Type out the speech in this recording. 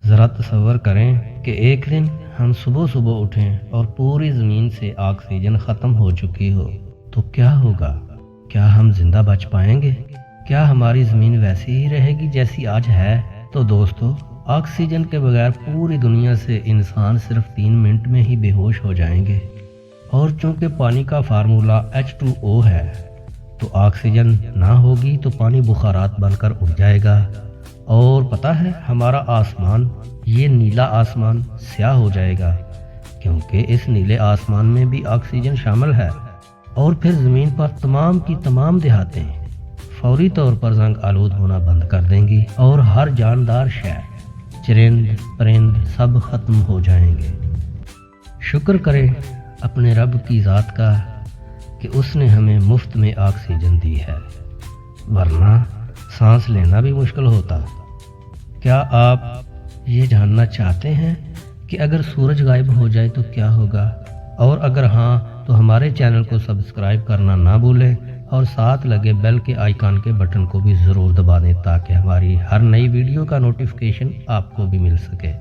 ذرا تصور کریں کہ ایک دن ہم صبح صبح اٹھیں اور پوری زمین سے آکسیجن ختم ہو چکی ہو تو کیا ہوگا؟ کیا ہم زندہ بچ پائیں گے؟ کیا ہماری زمین ویسی ہی رہے گی جیسی آج ہے؟ تو دوستو، آکسیجن کے بغیر پوری دنیا سے انسان صرف 3 منٹ میں ہی بے ہوش ہو جائیں گے۔ اور چونکہ پانی کا فارمولا H2O ہے، تو آکسیجن نہ ہوگی تو پانی بخارات بن کر اڑ جائے گا، اور پتہ ہے ہمارا آسمان، یہ نیلا آسمان سیاہ ہو جائے گا، کیونکہ اس نیلے آسمان میں بھی آکسیجن شامل ہے۔ اور پھر زمین پر تمام کی تمام دیہاتیں فوری طور پر زنگ آلود ہونا بند کر دیں گی، اور ہر جاندار شے، چرند پرند سب ختم ہو جائیں گے۔ شکر کریں اپنے رب کی ذات کا کہ اس نے ہمیں مفت میں آکسیجن دی ہے، ورنہ سانس لینا بھی مشکل ہوتا۔ کیا آپ یہ جاننا چاہتے ہیں کہ اگر سورج غائب ہو جائے تو کیا ہوگا؟ اور اگر ہاں تو ہمارے چینل کو سبسکرائب کرنا نہ بھولیں، اور ساتھ لگے بیل کے آئیکن کے بٹن کو بھی ضرور دبا دیں تاکہ ہماری ہر نئی ویڈیو کا نوٹیفیکیشن آپ کو بھی مل سکے۔